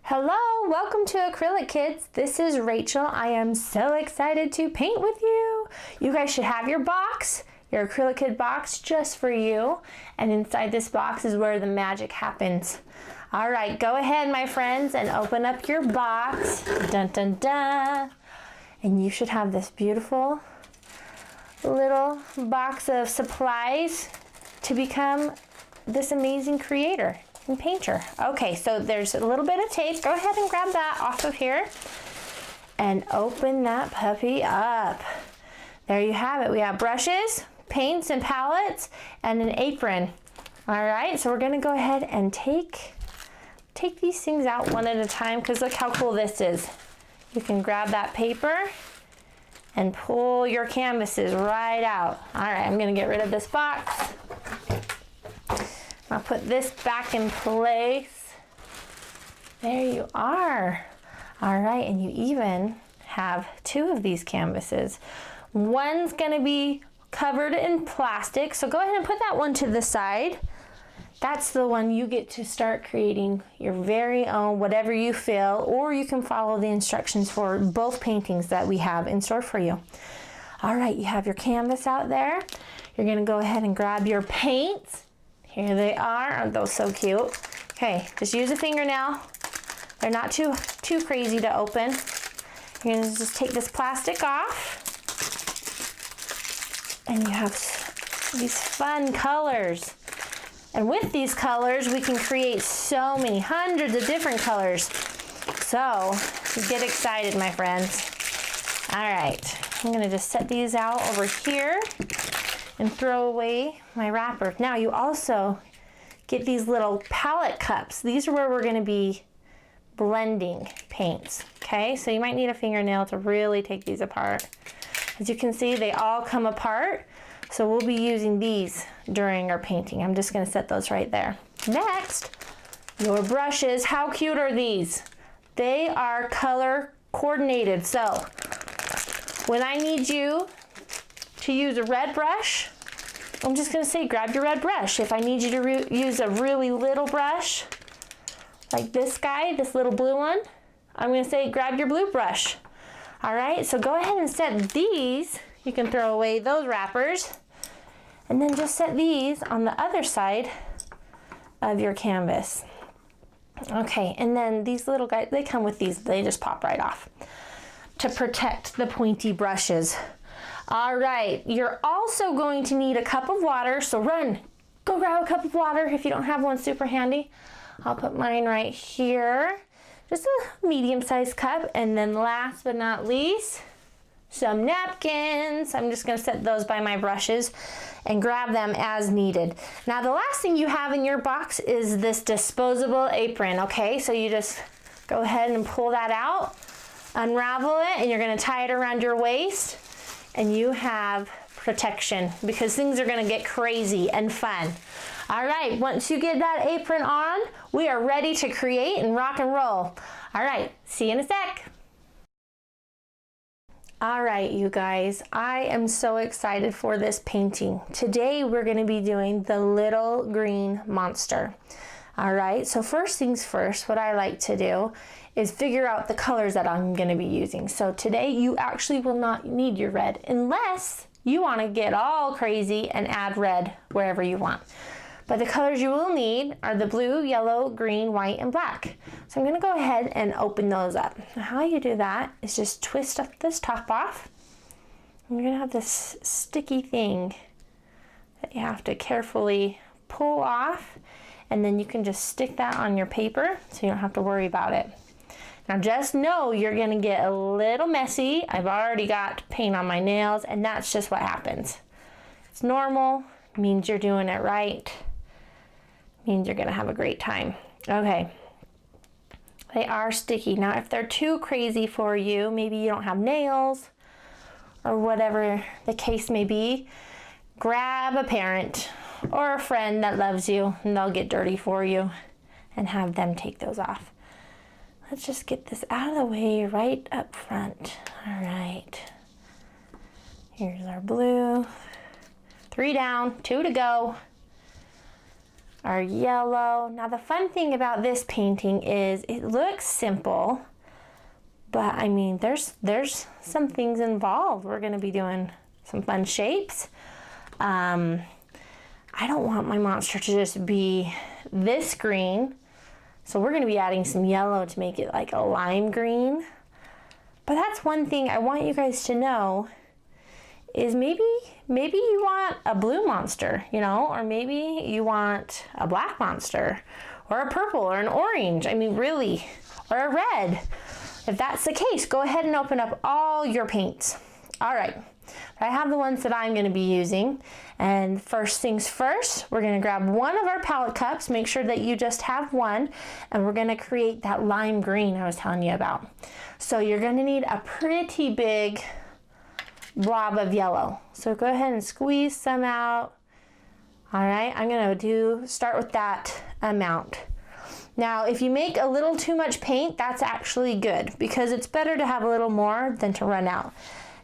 Hello, welcome to Acrylic Kids. This is Rachel. I am so excited to paint with you. You guys should have your box, your Acrylic Kid box just for you. And inside this box is where the magic happens. All right, go ahead, my friends, and open up your box. Dun, dun, dun. And you should have this beautiful little box of supplies to become this amazing creator and painter. Okay, so there's a little bit of tape. Go ahead and grab that off of here and open that puppy up. There you have it. We have brushes, paints and palettes, and an apron. All right, so we're gonna go ahead and take these things out one at a time, because look how cool this is. You can grab that paper and pull your canvases right out. All right, I'm gonna get rid of this box. I'll put this back in place. There you are. All right, and you even have two of these canvases. One's gonna be covered in plastic, so go ahead and put that one to the side. That's the one you get to start creating your very own, whatever you feel, or you can follow the instructions for both paintings that we have in store for you. All right, you have your canvas out there. You're gonna go ahead and grab your paints. Here they are. Aren't those so cute? Okay, just use a fingernail. They're not too crazy to open. You're gonna just take this plastic off. And you have these fun colors. And with these colors, we can create so many, hundreds of different colors. So, get excited, my friends. All right, I'm gonna just set these out over here and throw away my wrapper. Now you also get these little palette cups. These are where we're gonna be blending paints, okay? So you might need a fingernail to really take these apart. As you can see, they all come apart. So we'll be using these during our painting. I'm just gonna set those right there. Next, your brushes. How cute are these? They are color coordinated. So when I need you to use a red brush, I'm just gonna say grab your red brush. If I need you to use a really little brush, like this guy, this little blue one, I'm gonna say grab your blue brush. All right, so go ahead and set these. You can throw away those wrappers, and then just set these on the other side of your canvas. Okay, and then these little guys, they come with these, they just pop right off to protect the pointy brushes. All right, you're also going to need a cup of water, so run, go grab a cup of water if you don't have one super handy. I'll put mine right here, just a medium-sized cup. And then last but not least, some napkins. I'm just gonna set those by my brushes and grab them as needed. Now the last thing you have in your box is this disposable apron, okay? So you just go ahead and pull that out, unravel it, and you're gonna tie it around your waist. And you have protection, because things are gonna get crazy and fun. All right, once you get that apron on, we are ready to create and rock and roll. All right, see you in a sec. All right, you guys, I am so excited for this painting. Today, we're gonna be doing the little green monster. All right, so first things first, what I like to do is figure out the colors that I'm gonna be using. So today you actually will not need your red unless you wanna get all crazy and add red wherever you want. But the colors you will need are the blue, yellow, green, white, and black. So I'm gonna go ahead and open those up. Now how you do that is just twist up this top off. And you're gonna have this sticky thing that you have to carefully pull off, and then you can just stick that on your paper so you don't have to worry about it. Now just know you're gonna get a little messy. I've already got paint on my nails, and that's just what happens. It's normal, means you're doing it right, means you're gonna have a great time. Okay, they are sticky. Now if they're too crazy for you, maybe you don't have nails or whatever the case may be, grab a parent or a friend that loves you and they'll get dirty for you and have them take those off. Let's just get this out of the way right up front. All right, here's our blue. 3 down, 2 to go. our yellow. Now the fun thing about this painting is it looks simple, but I mean, there's some things involved. We're gonna be doing some fun shapes. I don't want my monster to just be this green, so we're gonna be adding some yellow to make it like a lime green. But that's one thing I want you guys to know is maybe you want a blue monster, you know, or maybe you want a black monster, or a purple, or an orange, I mean really, or a red. If that's the case, go ahead and open up all your paints. All right, I have the ones that I'm gonna be using, and first things first, we're gonna grab one of our palette cups, make sure that you just have one, and we're gonna create that lime green I was telling you about. So you're gonna need a pretty big blob of yellow. So go ahead and squeeze some out. All right, I'm gonna start with that amount. Now, if you make a little too much paint, that's actually good because it's better to have a little more than to run out.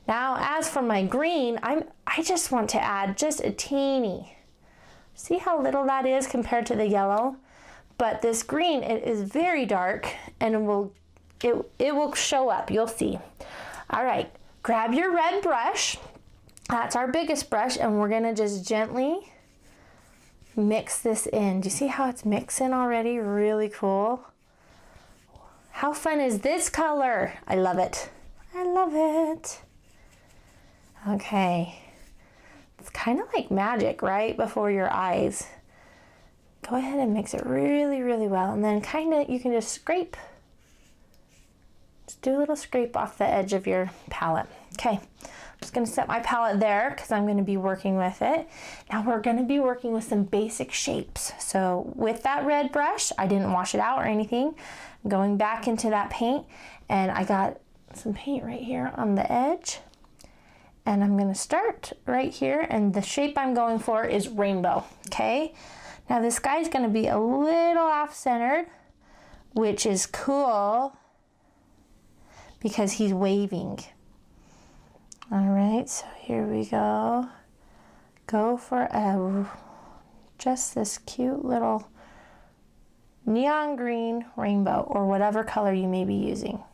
Now, as for my green, I just want to add just a teeny. See how little that is compared to the yellow? But this green, it is very dark and it will show up, you'll see. All right, grab your red brush. That's our biggest brush, and we're gonna just gently mix this in. Do you see how it's mixing already? Really cool. How fun is this color? I love it. I love it. Okay. It's kind of like magic right before your eyes. Go ahead and mix it really, really well. And then you can just scrape. Just do a little scrape off the edge of your palette. Okay. I'm just going to set my palette there because I'm going to be working with it. Now we're going to be working with some basic shapes. So with that red brush, I didn't wash it out or anything. I'm going back into that paint, and I got some paint right here on the edge. And I'm going to start right here, and the shape I'm going for is rainbow, okay? Now this guy's going to be a little off-centered, which is cool because he's waving. All right, so here we go. Go for just this cute little neon green rainbow, or whatever color you may be using.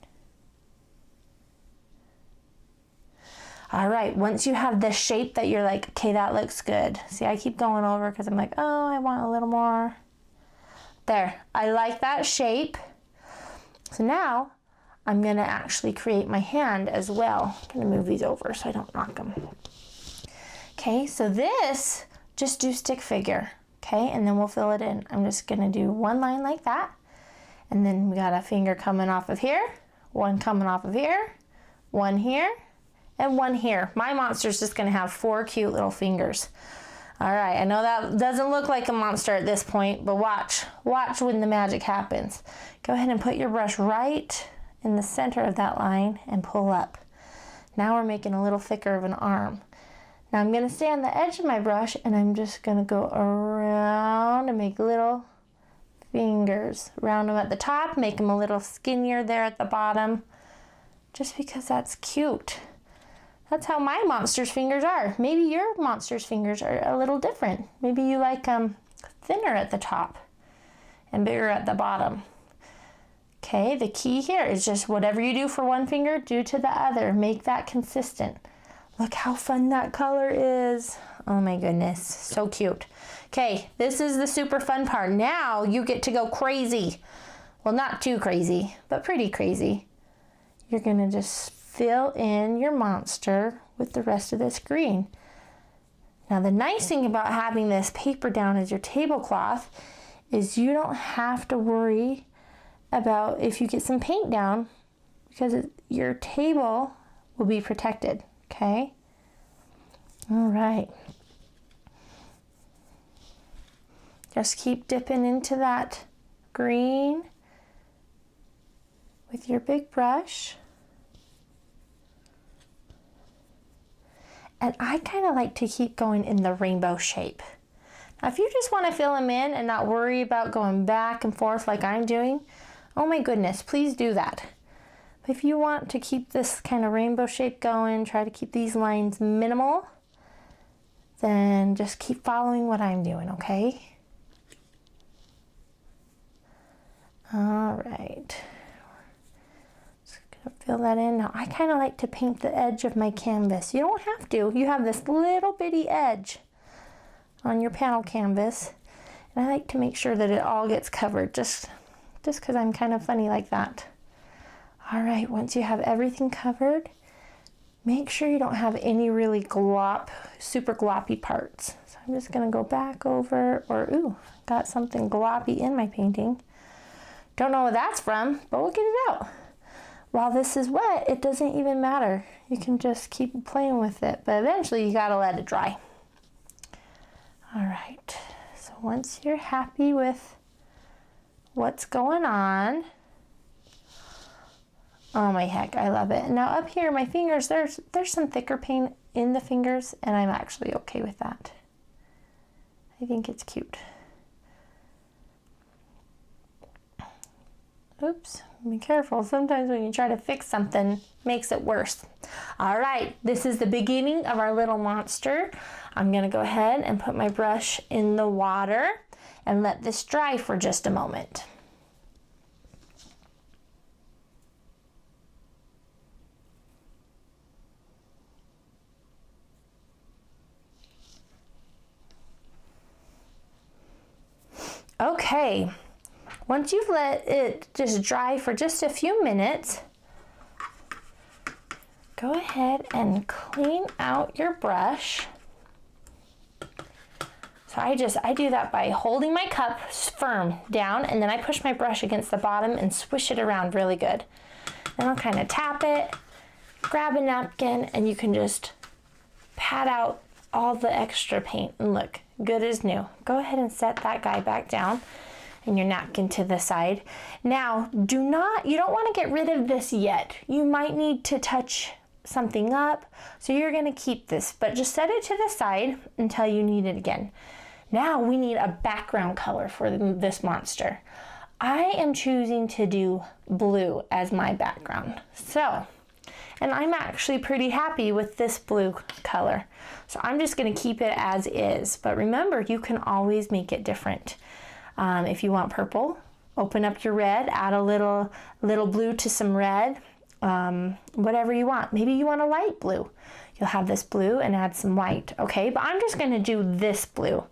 All right, once you have the shape that you're like, okay, that looks good. See, I keep going over because I'm like, oh, I want a little more. There, I like that shape. So now I'm gonna actually create my hand as well. I'm gonna move these over so I don't knock them. Okay, so this, just do stick figure, okay? And then we'll fill it in. I'm just gonna do one line like that. And then we got a finger coming off of here, one coming off of here, one here, and one here. My monster's just gonna have 4 cute little fingers. All right, I know that doesn't look like a monster at this point, but watch when the magic happens. Go ahead and put your brush right in the center of that line and pull up. Now we're making a little thicker of an arm. Now I'm gonna stay on the edge of my brush, and I'm just gonna go around and make little fingers. Round them at the top, make them a little skinnier there at the bottom, just because that's cute. That's how my monster's fingers are. Maybe your monster's fingers are a little different. Maybe you like thinner at the top and bigger at the bottom. Okay, the key here is just whatever you do for one finger, do to the other. Make that consistent. Look how fun that color is. Oh my goodness, so cute. Okay, this is the super fun part. Now you get to go crazy. Well, not too crazy, but pretty crazy. You're gonna just fill in your monster with the rest of this green. Now the nice thing about having this paper down as your tablecloth is you don't have to worry about if you get some paint down, because your table will be protected, okay? All right. Just keep dipping into that green with your big brush. And I kind of like to keep going in the rainbow shape. Now, if you just want to fill them in and not worry about going back and forth like I'm doing, oh my goodness, please do that. But if you want to keep this kind of rainbow shape going, try to keep these lines minimal, then just keep following what I'm doing, okay? All right. Just gonna fill that in. Now I kind of like to paint the edge of my canvas. You don't have to. You have this little bitty edge on your panel canvas. And I like to make sure that it all gets covered just because I'm kind of funny like that. All right, once you have everything covered, make sure you don't have any really super gloppy parts. So I'm just gonna go back over, or ooh, got something gloppy in my painting. Don't know what that's from, but we'll get it out. While this is wet, it doesn't even matter. You can just keep playing with it, but eventually you gotta let it dry. All right, so once you're happy with what's going on, oh my heck, I love it. Now up here, my fingers, there's some thicker paint in the fingers, and I'm actually okay with that. I think it's cute. Oops, be careful. Sometimes when you try to fix something, it makes it worse. All right, this is the beginning of our little monster. I'm gonna go ahead and put my brush in the water and let this dry for just a moment. Okay, once you've let it just dry for just a few minutes, go ahead and clean out your brush. So I do that by holding my cup firm down, and then I push my brush against the bottom and swish it around really good. Then I'll kind of tap it, grab a napkin, and you can just pat out all the extra paint, and look, good as new. Go ahead and set that guy back down and your napkin to the side. Now, you don't want to get rid of this yet. You might need to touch something up, so you're gonna keep this, but just set it to the side until you need it again. Now we need a background color for this monster. I am choosing to do blue as my background. And I'm actually pretty happy with this blue color. So I'm just gonna keep it as is. But remember, you can always make it different. If you want purple, open up your red, add a little blue to some red, whatever you want. Maybe you want a light blue. You'll have this blue and add some white, okay? But I'm just gonna do this blue.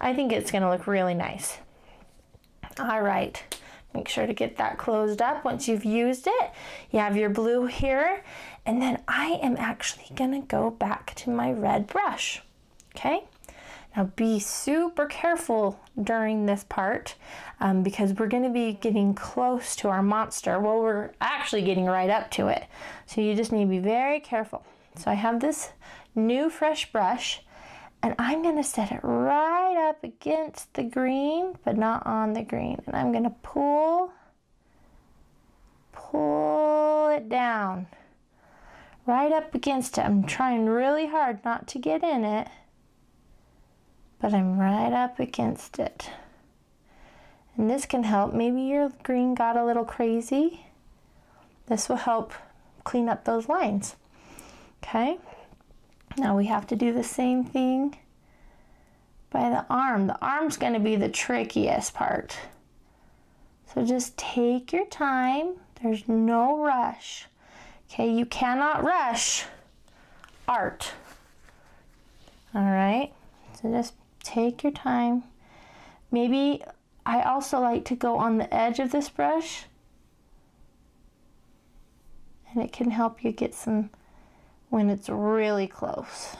I think it's gonna look really nice. All right. Make sure to get that closed up once you've used it. You have your blue here, and then I am actually gonna go back to my red brush, okay? Now be super careful during this part because we're gonna be getting close to our monster. Well, we're actually getting right up to it. So you just need to be very careful. So I have this new fresh brush, and I'm gonna set it right up against the green, but not on the green. And I'm gonna pull it down, right up against it. I'm trying really hard not to get in it, but I'm right up against it. And this can help. Maybe your green got a little crazy. This will help clean up those lines, okay? Now we have to do the same thing by the arm. The arm's going to be the trickiest part. So just take your time. There's no rush. Okay, you cannot rush art. All right, so just take your time. Maybe I also like to go on the edge of this brush, and it can help you get some when it's really close.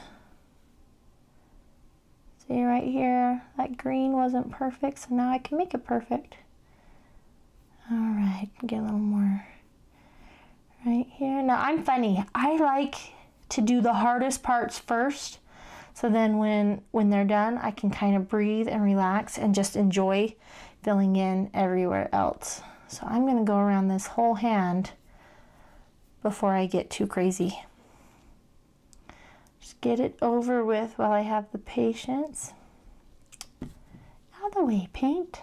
See right here, that green wasn't perfect, so now I can make it perfect. All right, get a little more right here. Now I'm funny, I like to do the hardest parts first, so then when they're done, I can kind of breathe and relax and just enjoy filling in everywhere else. So I'm gonna go around this whole hand before I get too crazy. Just get it over with while I have the patience. Out of the way, paint.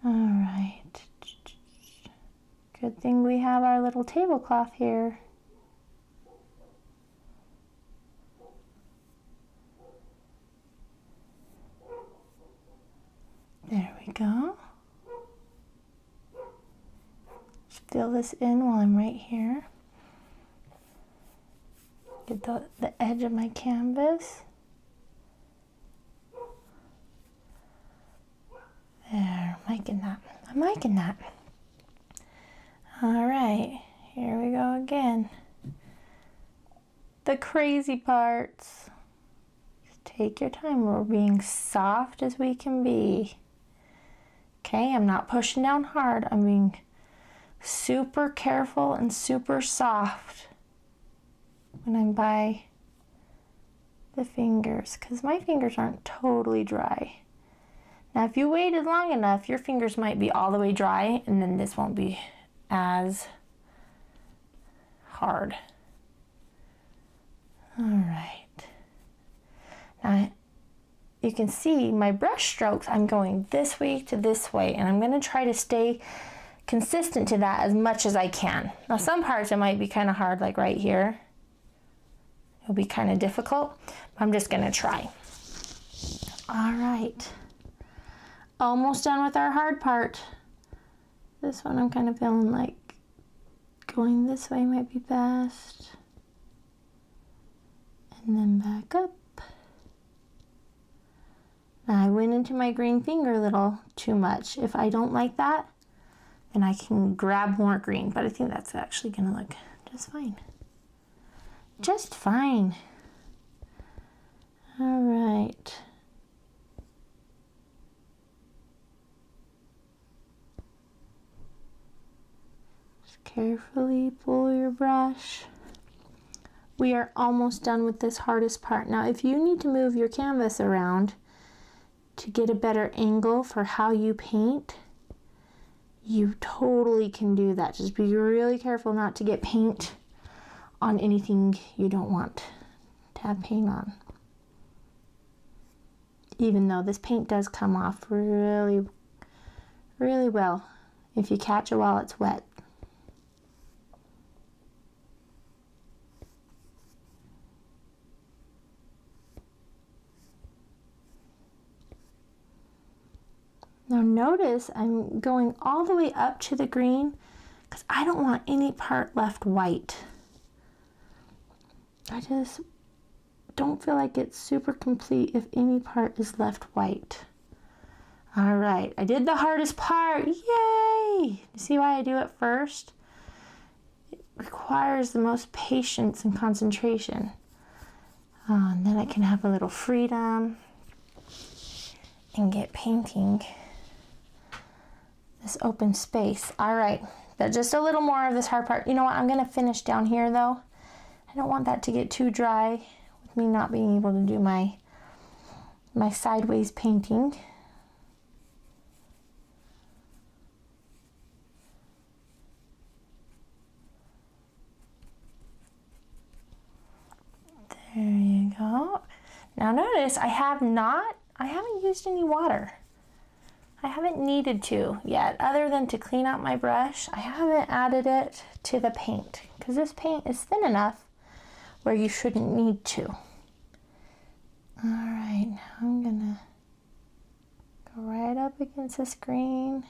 All right. Good thing we have our little tablecloth here. There we go. fill this in while I'm right here. Get the edge of my canvas. There, I'm liking that. I'm liking that. All right, here we go again. The crazy parts. Just take your time. We're being soft as we can be. Okay, I'm not pushing down hard. I'm being super careful and super soft when I'm by the fingers, because my fingers aren't totally dry. Now, if you waited long enough, your fingers might be all the way dry, and then this won't be as hard. All right. Now, you can see my brush strokes, I'm going this way to this way, and I'm going to try to stay consistent to that as much as I can. Now, some parts it might be kind of hard, like right here. It'll be kind of difficult, but I'm just going to try. All right. Almost done with our hard part. This one I'm kind of feeling like going this way might be best. And then back up. Now I went into my green finger a little too much. If I don't like that, then I can grab more green, but I think that's actually gonna look just fine. Just fine. All right. Carefully pull your brush. We are almost done with this hardest part. Now, if you need to move your canvas around to get a better angle for how you paint, you totally can do that. Just be really careful not to get paint on anything you don't want to have paint on. Even though this paint does come off really, really well if you catch it while it's wet. Now notice I'm going all the way up to the green because I don't want any part left white. I just don't feel like it's super complete if any part is left white. All right, I did the hardest part. Yay! You see why I do it first? It requires the most patience and concentration. And then I can have a little freedom and get painting this open space. All right, but just a little more of this hard part. You know what, I'm gonna finish down here though. I don't want that to get too dry with me not being able to do my sideways painting. There you go. Now notice I haven't used any water. I haven't needed to yet, other than to clean out my brush. I haven't added it to the paint because this paint is thin enough where you shouldn't need to. All right, now I'm gonna go right up against this green.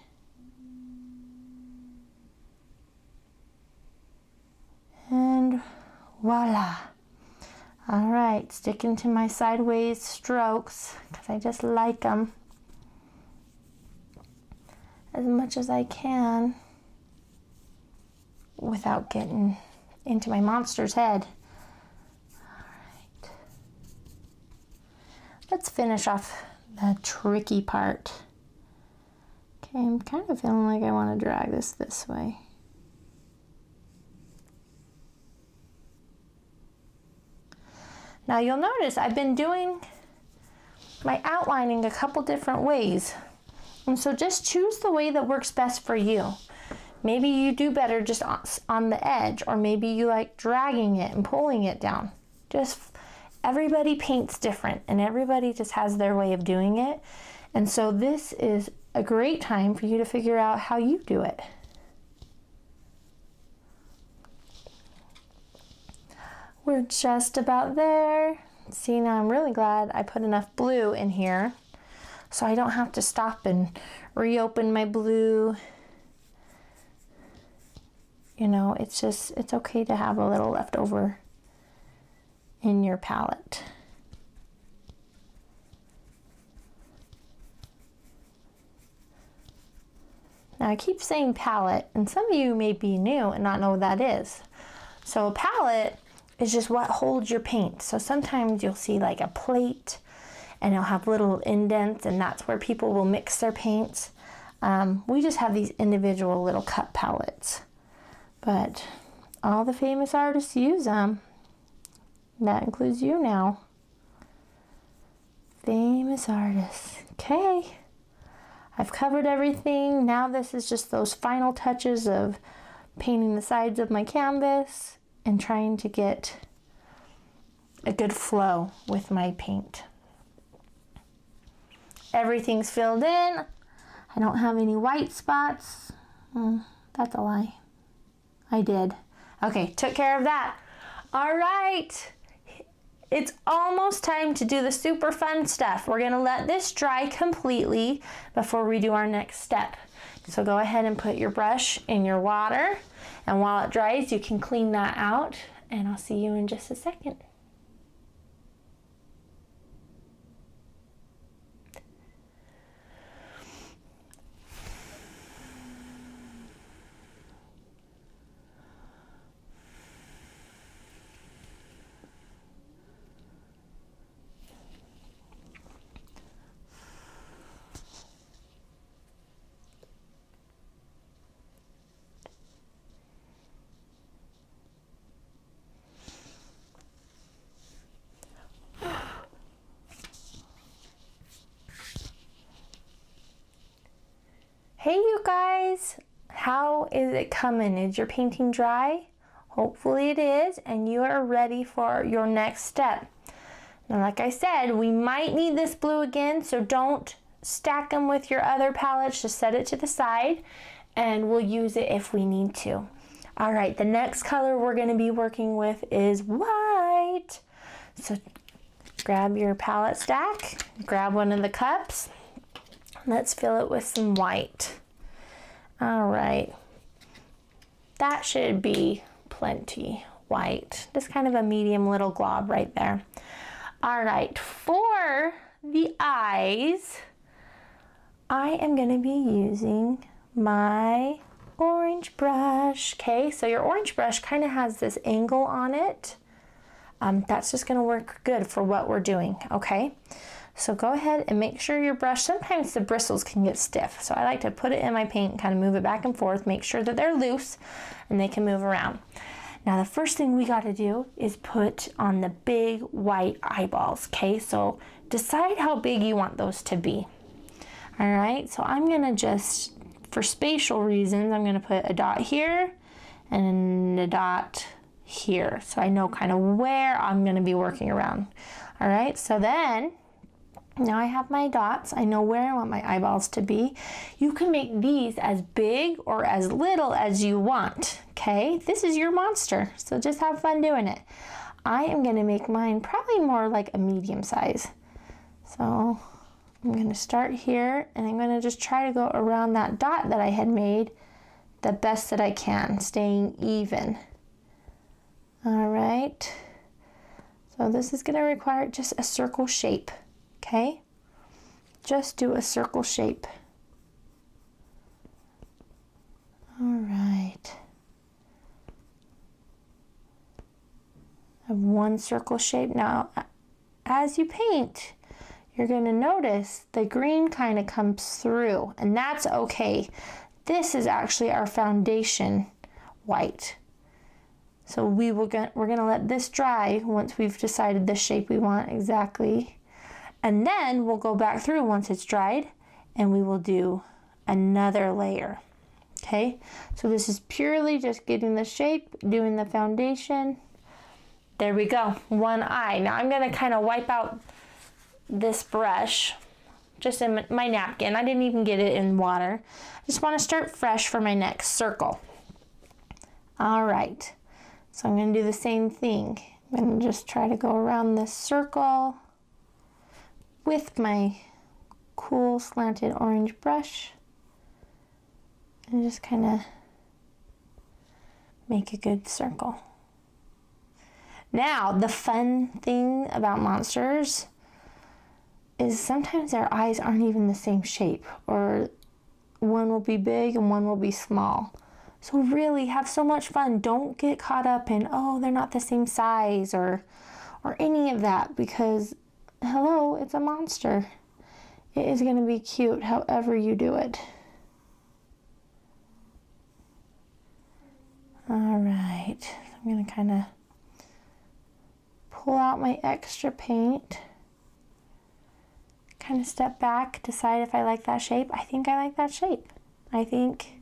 And voila. All right, sticking to my sideways strokes because I just like them as much as I can without getting into my monster's head. All right. Let's finish off the tricky part. Okay, I'm kind of feeling like I want to drag this way. Now you'll notice I've been doing my outlining a couple different ways. And so just choose the way that works best for you. Maybe you do better just on the edge, or maybe you like dragging it and pulling it down. Just everybody paints different and everybody just has their way of doing it. And so this is a great time for you to figure out how you do it. We're just about there. See, now I'm really glad I put enough blue in here so I don't have to stop and reopen my blue. You know, it's okay to have a little left over in your palette. Now I keep saying palette, and some of you may be new and not know what that is. So a palette is just what holds your paint. So sometimes you'll see like a plate and it'll have little indents, and that's where people will mix their paints. We just have these individual little cup palettes, but all the famous artists use them. That includes you now. Famous artists. Okay, I've covered everything. Now this is just those final touches of painting the sides of my canvas and trying to get a good flow with my paint. Everything's filled in. I don't have any white spots. That's a lie. I did. Okay, took care of that. All right. It's almost time to do the super fun stuff. We're gonna let this dry completely before we do our next step. So go ahead and put your brush in your water, and while it dries, you can clean that out, and I'll see you in just a second. Hey you guys, how is it coming? Is your painting dry? Hopefully it is, and you are ready for your next step. Now, like I said, we might need this blue again, so don't stack them with your other palettes. Just set it to the side, and we'll use it if we need to. All right, the next color we're gonna be working with is white. So grab your palette stack, grab one of the cups. Let's fill it with some white. All right, that should be plenty white. Just kind of a medium little glob right there. All right, for the eyes, I am gonna be using my orange brush. Okay, so your orange brush kind of has this angle on it. That's just gonna work good for what we're doing, okay? So go ahead and make sure your brush, sometimes the bristles can get stiff. So I like to put it in my paint and kind of move it back and forth, make sure that they're loose and they can move around. Now the first thing we gotta do is put on the big white eyeballs, okay? So decide how big you want those to be. All right, so I'm gonna just, for spatial reasons, I'm gonna put a dot here and a dot here. So I know kind of where I'm gonna be working around. All right, so then, now I have my dots. I know where I want my eyeballs to be. You can make these as big or as little as you want, okay? This is your monster, so just have fun doing it. I am gonna make mine probably more like a medium size. So I'm gonna start here, and I'm gonna just try to go around that dot that I had made the best that I can, staying even. All right, so this is gonna require just a circle shape. Okay, just do a circle shape. All right. I have one circle shape. Now, as you paint, you're going to notice the green kind of comes through, and that's okay. This is actually our foundation white. So we're going to let this dry once we've decided the shape we want exactly. And then we'll go back through once it's dried, and we will do another layer. Okay, so this is purely just getting the shape, doing the foundation. There we go, one eye. Now I'm gonna kind of wipe out this brush just in my napkin. I didn't even get it in water. I just wanna start fresh for my next circle. All right, so I'm gonna do the same thing. I'm gonna just try to go around this circle with my cool slanted orange brush, and just kind of make a good circle. Now, the fun thing about monsters is sometimes their eyes aren't even the same shape, or one will be big and one will be small. So really have so much fun. Don't get caught up in, oh, they're not the same size or any of that, because hello, it's a monster. It is going to be cute however you do it. All right, so I'm going to kind of pull out my extra paint, kind of step back, decide if I like that shape. I think I like that shape. I think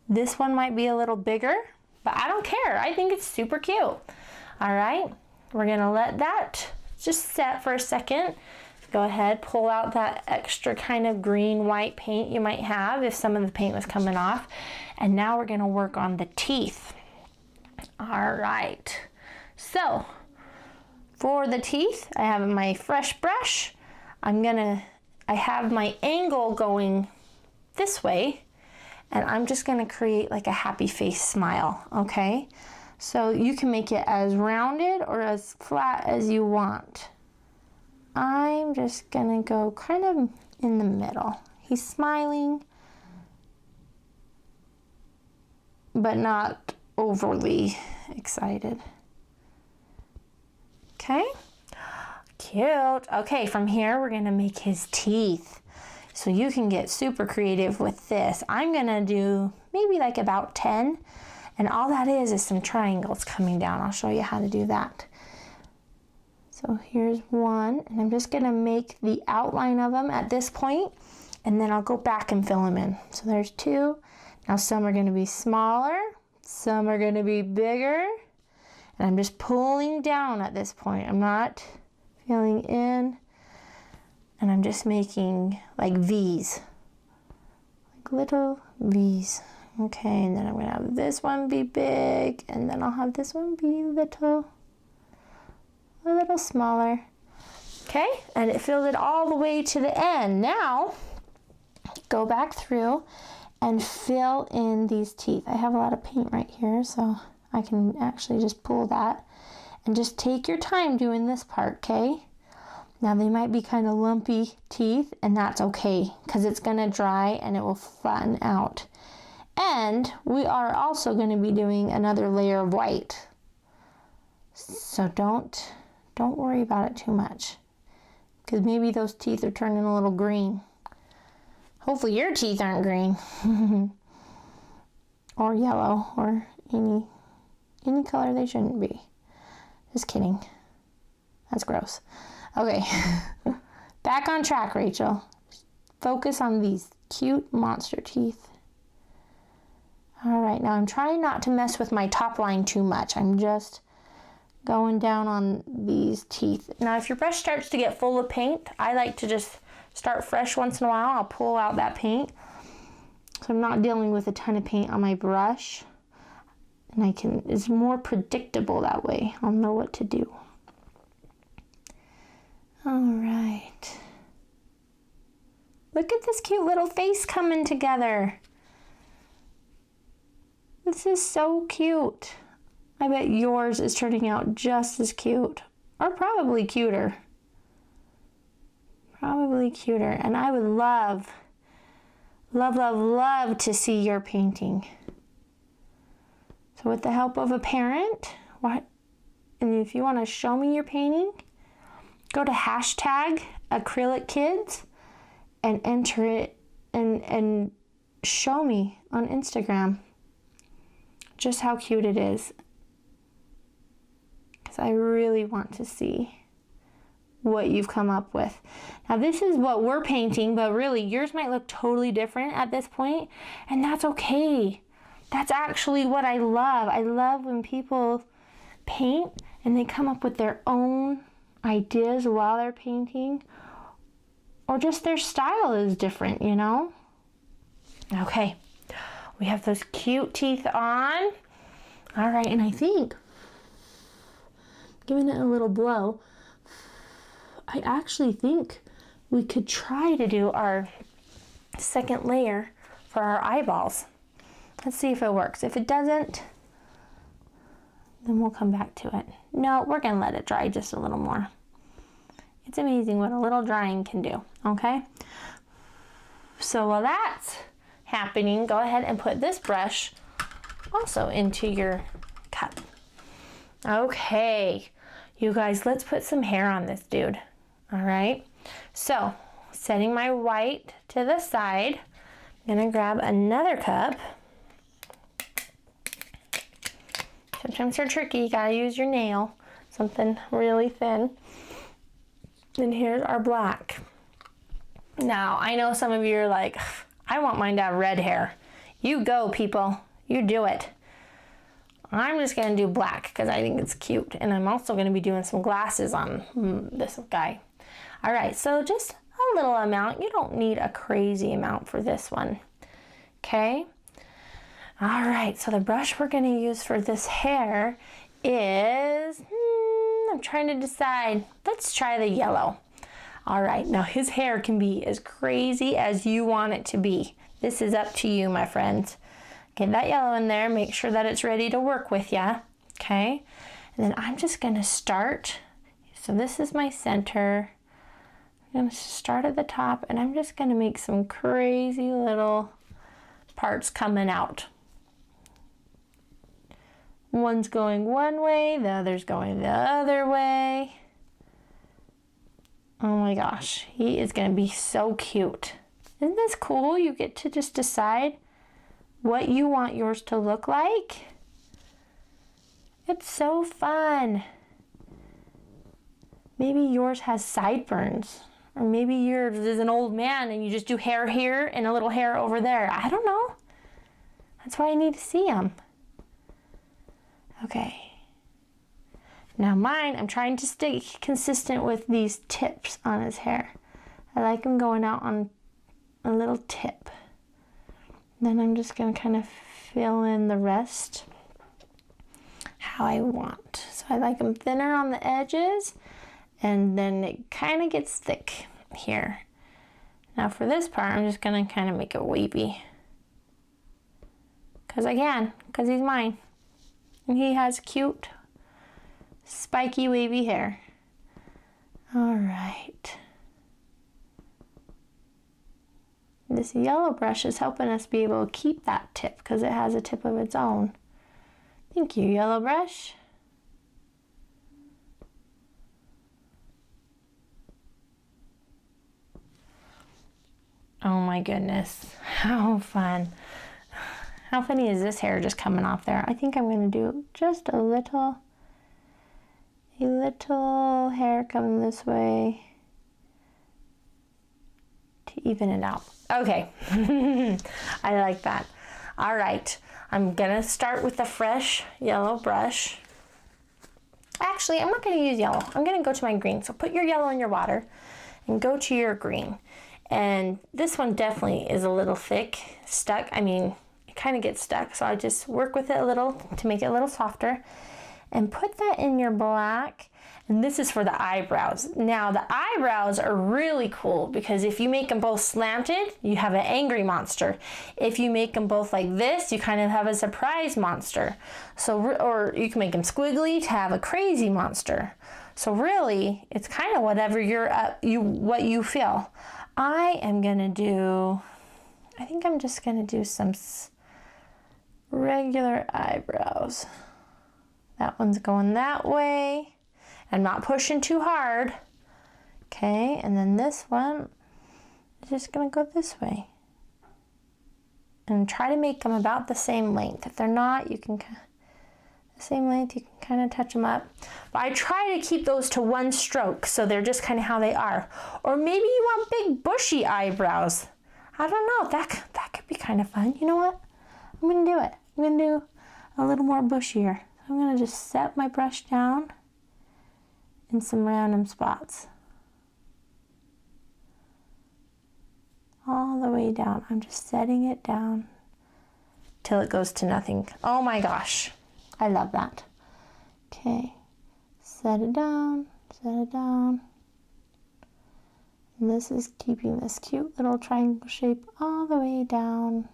this one might be a little bigger, but I don't care. I think it's super cute. All right, we're gonna let that just set for a second. Go ahead, pull out that extra kind of green white paint you might have if some of the paint was coming off. And now we're gonna work on the teeth. All right, so for the teeth, I have my fresh brush. I have my angle going this way, and I'm just gonna create like a happy face smile, okay? So you can make it as rounded or as flat as you want. I'm just gonna go kind of in the middle. He's smiling, but not overly excited. Okay, cute. Okay, from here we're gonna make his teeth. So you can get super creative with this. I'm gonna do maybe like about 10, and all that is some triangles coming down. I'll show you how to do that. So here's one, and I'm just gonna make the outline of them at this point, and then I'll go back and fill them in. So there's 2. Now some are gonna be smaller, some are gonna be bigger, and I'm just pulling down at this point. I'm not filling in, and I'm just making like V's, like little V's. Okay, and then I'm gonna have this one be big, and then I'll have this one be a little smaller. Okay, and it filled it all the way to the end. Now, go back through and fill in these teeth. I have a lot of paint right here, so I can actually just pull that. And just take your time doing this part, okay? Now they might be kind of lumpy teeth, and that's okay, because it's gonna dry and it will flatten out. And we are also gonna be doing another layer of white. So don't worry about it too much, because maybe those teeth are turning a little green. Hopefully your teeth aren't green or yellow or any color they shouldn't be. Just kidding. That's gross. Okay, back on track, Rachel. Focus on these cute monster teeth. All right, now I'm trying not to mess with my top line too much. I'm just going down on these teeth. Now, if your brush starts to get full of paint, I like to just start fresh once in a while. I'll pull out that paint, so I'm not dealing with a ton of paint on my brush, and it's more predictable that way. I'll know what to do. All right. Look at this cute little face coming together. This is so cute. I bet yours is turning out just as cute, or probably cuter. Probably cuter. And I would love, love, love, love to see your painting. So with the help of a parent, and if you want to show me your painting, go to #AcrylicKids and enter it and show me on Instagram just how cute it is. Because I really want to see what you've come up with. Now this is what we're painting, but really yours might look totally different at this point, and that's okay. That's actually what I love. I love when people paint and they come up with their own ideas while they're painting, or just their style is different, you know? Okay, we have those cute teeth on. All right, and I think, giving it a little blow, I actually think we could try to do our second layer for our eyeballs. Let's see if it works. If it doesn't, then we'll come back to it. No, we're gonna let it dry just a little more. It's amazing what a little drying can do, okay? So while that's happening, go ahead and put this brush also into your cup. Okay, you guys, let's put some hair on this dude, all right? So, setting my white to the side, I'm gonna grab another cup. Sometimes they're tricky, you gotta use your nail, something really thin. And here's our black. Now, I know some of you are like, I want mine to have red hair. You go, people, you do it. I'm just gonna do black because I think it's cute. And I'm also gonna be doing some glasses on this guy. All right, so just a little amount. You don't need a crazy amount for this one, okay? All right, so the brush we're gonna use for this hair is, I'm trying to decide. Let's try the yellow. All right, now his hair can be as crazy as you want it to be. This is up to you, my friends. Get that yellow in there, make sure that it's ready to work with ya, okay? And then I'm just gonna start, so this is my center. I'm gonna start at the top and I'm just gonna make some crazy little parts coming out. One's going one way, the other's going the other way. Oh my gosh, he is gonna be so cute. Isn't this cool? You get to just decide what you want yours to look like. It's so fun. Maybe yours has sideburns, or maybe yours is an old man and you just do hair here and a little hair over there. I don't know. That's why I need to see them. Okay. Now mine, I'm trying to stay consistent with these tips on his hair. I like him going out on a little tip. Then I'm just going to kind of fill in the rest how I want. So I like them thinner on the edges, and then it kind of gets thick here. Now for this part, I'm just going to kind of make it wavy. Because I can, because he's mine. And he has cute, spiky, wavy hair. All right. This yellow brush is helping us be able to keep that tip because it has a tip of its own. Thank you, yellow brush. Oh my goodness, how fun. How funny is this hair just coming off there? I think I'm going to do just a little hair coming this way to even it out. Okay, I like that. All right, I'm gonna start with the fresh yellow brush. Actually, I'm not gonna use yellow. I'm gonna go to my green. So put your yellow in your water and go to your green. And this one definitely is a little thick, stuck. I mean, it kind of gets stuck. So I just work with it a little to make it a little softer. And put that in your black. And this is for the eyebrows. Now the eyebrows are really cool because if you make them both slanted, you have an angry monster. If you make them both like this, you kind of have a surprise monster. So, or you can make them squiggly to have a crazy monster. So really, it's kind of whatever what you feel. I am gonna do, I think I'm just gonna do some regular eyebrows. That one's going that way. I'm not pushing too hard. Okay, and then this one is just gonna go this way. And try to make them about the same length. If they're not, you can, the same length, you can kind of touch them up. But I try to keep those to one stroke so they're just kind of how they are. Or maybe you want big bushy eyebrows. I don't know, that could be kind of fun. You know what? I'm gonna do it. I'm gonna do a little more bushier. I'm gonna just set my brush down in some random spots. All the way down. I'm just setting it down till it goes to nothing. Oh my gosh, I love that. Okay, set it down, set it down. And this is keeping this cute little triangle shape all the way down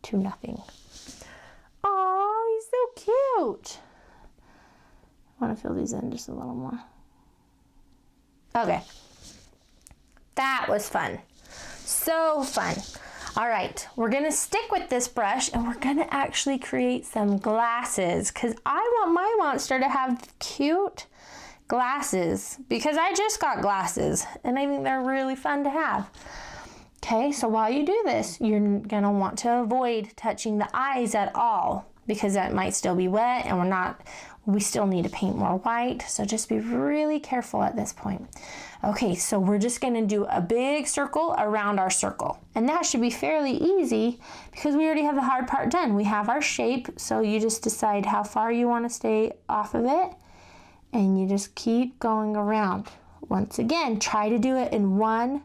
to nothing. cute. I want to fill these in just a little more. Okay. That was fun. So fun. All right, we're gonna stick with this brush and we're gonna actually create some glasses because I want my monster to have cute glasses because I just got glasses and I think they're really fun to have. Okay, so while you do this, you're gonna want to avoid touching the eyes at all because that might still be wet and we still need to paint more white. So just be really careful at this point. Okay, so we're just gonna do a big circle around our circle. And that should be fairly easy because we already have the hard part done. We have our shape, so you just decide how far you wanna stay off of it and you just keep going around. Once again, try to do it in one.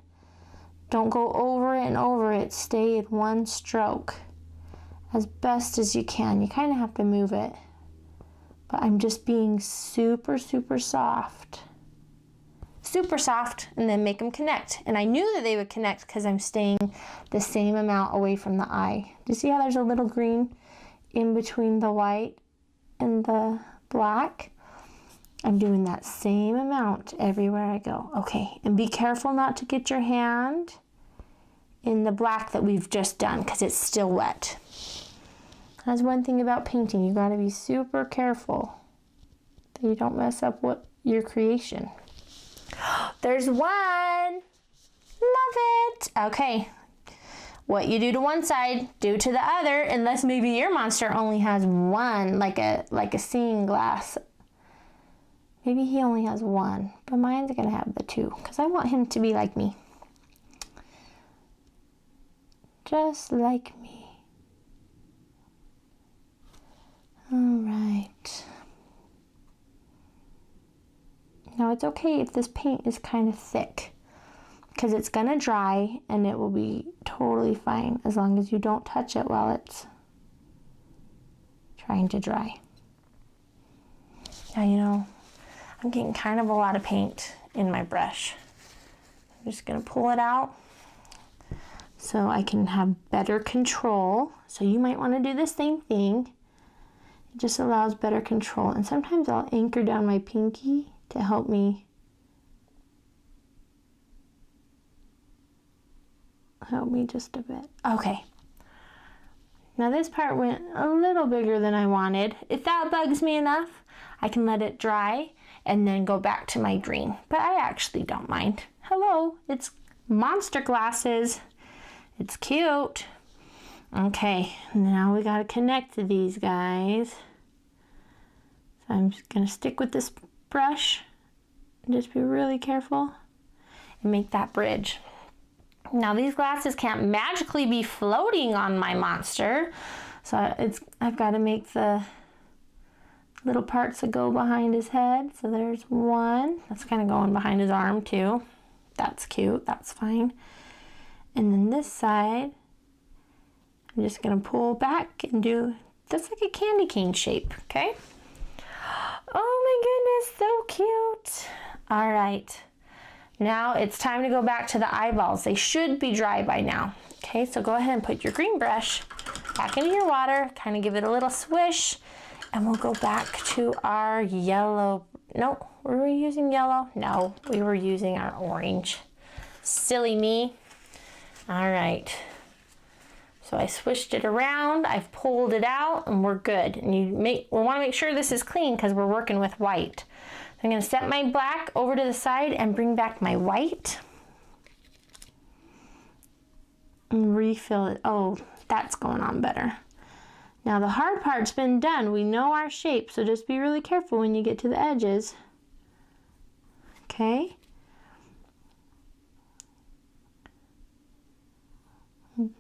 Don't go over it and over it. Stay in one stroke as best as you can. You kind of have to move it. But I'm just being super, super soft. Super soft, and then make them connect. And I knew that they would connect because I'm staying the same amount away from the eye. Do you see how there's a little green in between the white and the black? I'm doing that same amount everywhere I go. Okay, and be careful not to get your hand in the black that we've just done because it's still wet. That's one thing about painting. You gotta be super careful that you don't mess up your creation. There's one. Love it. Okay. What you do to one side, do to the other, unless maybe your monster only has one, like a seeing glass. Maybe he only has one, but mine's gonna have the two because I want him to be like me. Just like me. All right. Now it's okay if this paint is kind of thick because it's gonna dry and it will be totally fine as long as you don't touch it while it's trying to dry. Now, you know, I'm getting kind of a lot of paint in my brush. I'm just gonna pull it out so I can have better control. So you might want to do the same thing. It just allows better control. And sometimes I'll anchor down my pinky to help me just a bit. Okay. Now this part went a little bigger than I wanted. If that bugs me enough, I can let it dry and then go back to my green. But I actually don't mind. Hello, it's monster glasses. It's cute. Okay, now we gotta connect to these guys. So I'm just gonna stick with this brush and just be really careful and make that bridge. Now these glasses can't magically be floating on my monster, so I've got to make the little parts that go behind his head. So there's one that's kind of going behind his arm too. That's cute, that's fine. And then this side, I'm just gonna pull back and do, that's like a candy cane shape, okay? Oh my goodness, so cute. All right, now it's time to go back to the eyeballs. They should be dry by now. Okay, so go ahead and put your green brush back into your water, kind of give it a little swish, and we'll go back to our yellow. No, were we using yellow? No, we were using our orange. Silly me. All right, so I swished it around, I've pulled it out, and we're good. And we wanna make sure this is clean because we're working with white. So I'm gonna set my black over to the side and bring back my white. And refill it. Oh, that's going on better. Now the hard part's been done. We know our shape, so just be really careful when you get to the edges. Okay?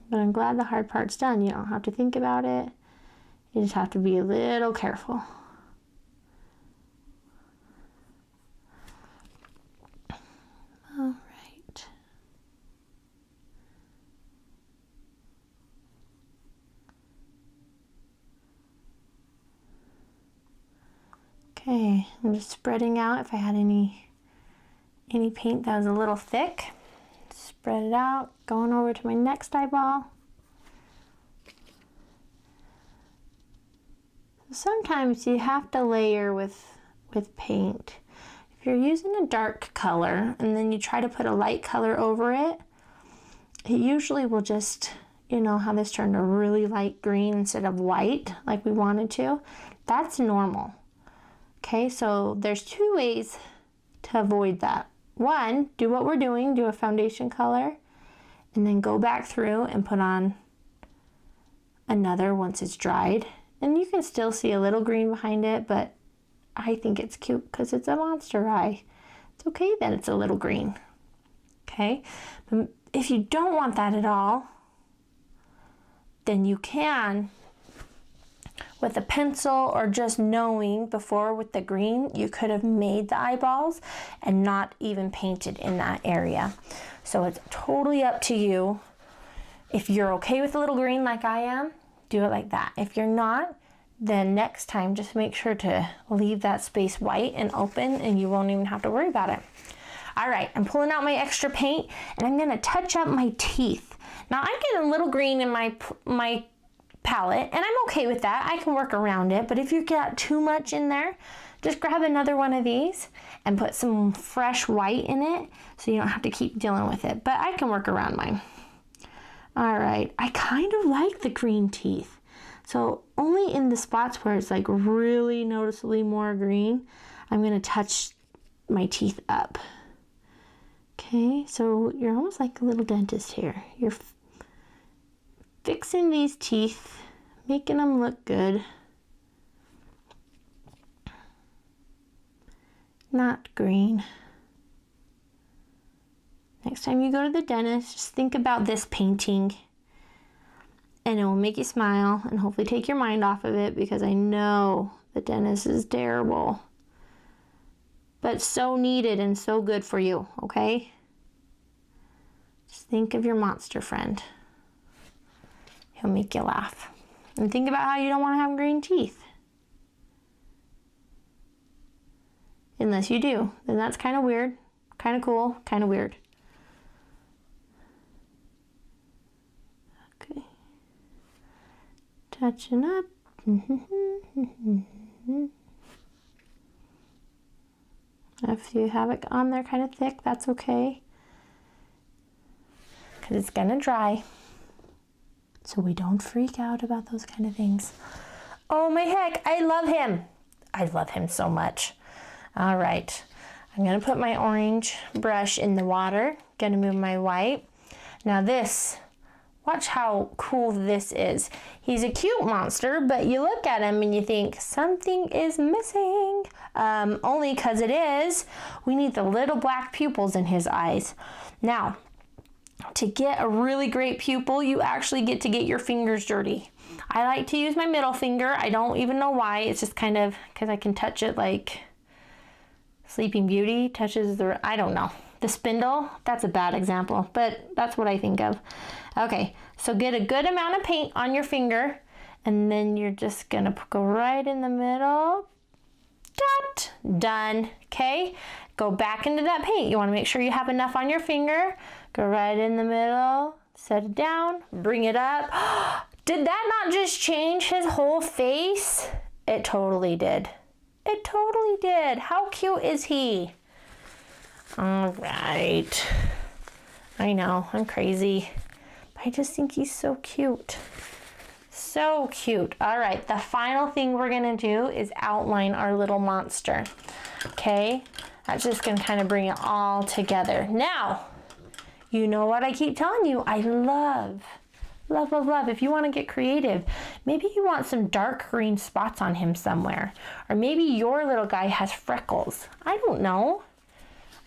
But I'm glad the hard part's done. You don't have to think about it. You just have to be a little careful. All right. Okay, I'm just spreading out if I had any paint that was a little thick. Spread it out, going over to my next eyeball. sometimes you have to layer with paint. If you're using a dark color and then you try to put a light color over it, it usually will just, you know how this turned a really light green instead of white like we wanted to? That's normal. Okay, so there's two ways to avoid that. One, do what we're doing, do a foundation color, and then go back through and put on another once it's dried. And you can still see a little green behind it, but I think it's cute because it's a monster eye. It's okay that it's a little green. Okay, but if you don't want that at all, then you can, with a pencil or just knowing before with the green, you could have made the eyeballs and not even painted in that area. So it's totally up to you. If you're okay with a little green like I am, do it like that. If you're not, then next time just make sure to leave that space white and open and you won't even have to worry about it. All right, I'm pulling out my extra paint and I'm gonna touch up my teeth. Now I'm getting a little green in my palette and I'm okay with that. I can work around it, but if you got too much in there, just grab another one of these and put some fresh white in it so you don't have to keep dealing with it, but I can work around mine. All right, I kind of like the green teeth. So only in the spots where it's like really noticeably more green, I'm gonna touch my teeth up. Okay, so you're almost like a little dentist here. You're fixing these teeth, making them look good. Not green. Next time you go to the dentist, just think about this painting and it will make you smile and hopefully take your mind off of it, because I know the dentist is terrible. But so needed and so good for you, okay? Just think of your monster friend. He'll make you laugh. And think about how you don't want to have green teeth. Unless you do, then that's kind of weird, kind of cool, kind of weird. Okay. Touching up. If you have it on there kind of thick, that's okay, because it's gonna dry. So we don't freak out about those kind of things. Oh my heck, I love him. I love him so much. All right, I'm gonna put my orange brush in the water, gonna move my white. Now this, watch how cool this is. He's a cute monster, but you look at him and you think something is missing. Only because it is. We need the little black pupils in his eyes. Now, to get a really great pupil, you actually get to get your fingers dirty. I like to use my middle finger. I don't even know why. It's just kind of because I can touch it like Sleeping Beauty touches the, I don't know. The spindle, that's a bad example, but that's what I think of. Okay, so get a good amount of paint on your finger, and then you're just gonna go right in the middle. Dot, done, okay? Go back into that paint. You wanna make sure you have enough on your finger. Go right in the middle, set it down, bring it up. Did that not just change his whole face? It totally did. It totally did. How cute is he? All right. I know, I'm crazy. But I just think he's so cute. So cute. All right, the final thing we're gonna do is outline our little monster. Okay, that's just gonna kind of bring it all together. Now, you know what I keep telling you, I love, love, love, love. If you wanna get creative, maybe you want some dark green spots on him somewhere. Or maybe your little guy has freckles. I don't know.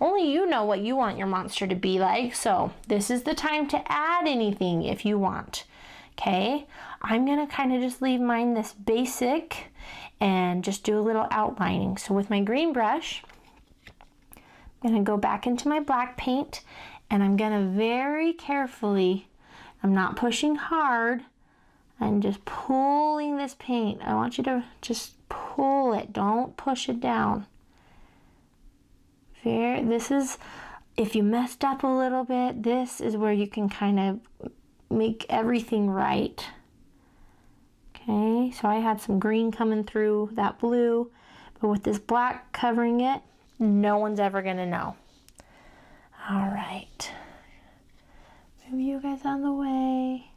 Only you know what you want your monster to be like, so this is the time to add anything if you want, okay? I'm gonna kind of just leave mine this basic and just do a little outlining. So with my green brush, I'm gonna go back into my black paint and I'm gonna very carefully, I'm not pushing hard, I'm just pulling this paint. I want you to just pull it, don't push it down. This is, if you messed up a little bit, this is where you can kind of make everything right. Okay, so I had some green coming through that blue, but with this black covering it, no one's ever gonna know. All right. Move you guys out of the way.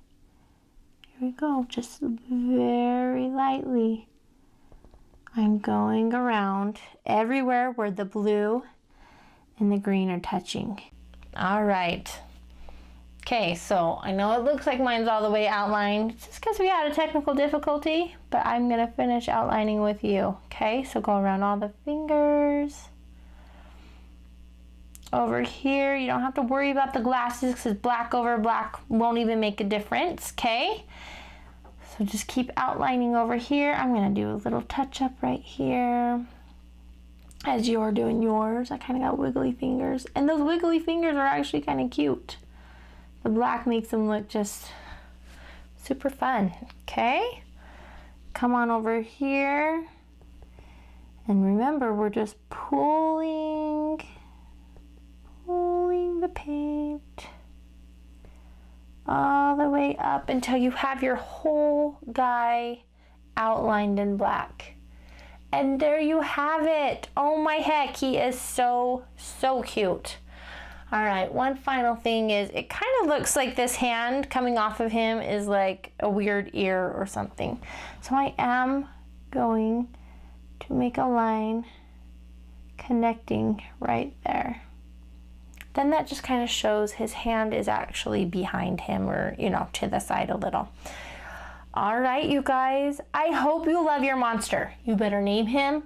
Here we go, just very lightly. I'm going around everywhere where the blue and the green are touching. All right. Okay, so I know it looks like mine's all the way outlined. It's just because we had a technical difficulty, but I'm gonna finish outlining with you. Okay, so go around all the fingers. Over here, you don't have to worry about the glasses because black over black won't even make a difference, okay? So just keep outlining over here. I'm gonna do a little touch up right here. As you're doing yours, I kind of got wiggly fingers. And those wiggly fingers are actually kind of cute. The black makes them look just super fun, okay? Come on over here. And remember, we're just pulling the paint all the way up until you have your whole guy outlined in black. And there you have it. Oh my heck, he is so cute. All right, one final thing is it kind of looks like this hand coming off of him is like a weird ear or something. So I am going to make a line connecting right there. Then that just kind of shows his hand is actually behind him, or, you know, to the side a little. All right, you guys, I hope you love your monster. You better name him.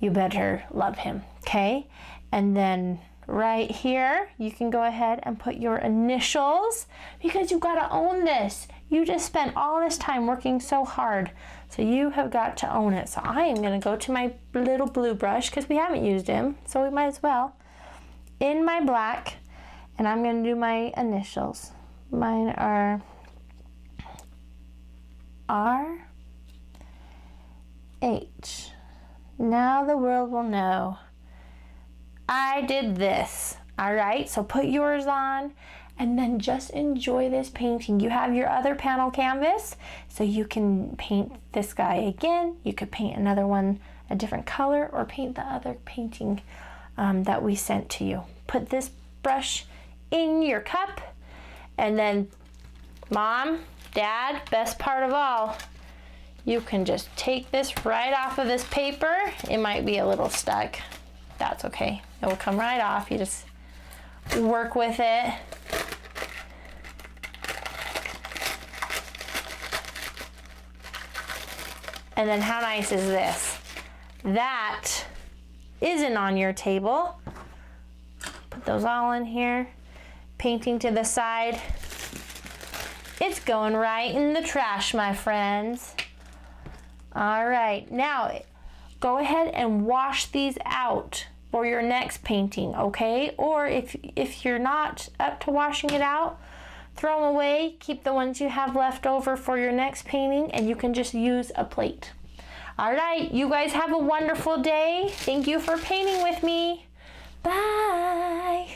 You better love him, okay? And then right here, you can go ahead and put your initials because you've got to own this. You just spent all this time working so hard. So you have got to own it. So I am going to go to my little blue brush because we haven't used him, so we might as well. In my black, and I'm going to do my initials. Mine are R-H. Now the world will know I did this. All right, so put yours on and then just enjoy this painting. You have your other panel canvas, so you can paint this guy again. You could paint another one a different color or paint the other painting that we sent to you. Put this brush in your cup, and then Mom, Dad, best part of all, you can just take this right off of this paper. It might be a little stuck. That's okay. It will come right off. You just work with it. And then how nice is this? That isn't on your table. Put those all in here. Painting to the side. It's going right in the trash, my friends. All right, now go ahead and wash these out for your next painting, okay? Or if you're not up to washing it out, throw them away. Keep the ones you have left over for your next painting, and you can just use a plate. All right, you guys have a wonderful day. Thank you for painting with me. Bye.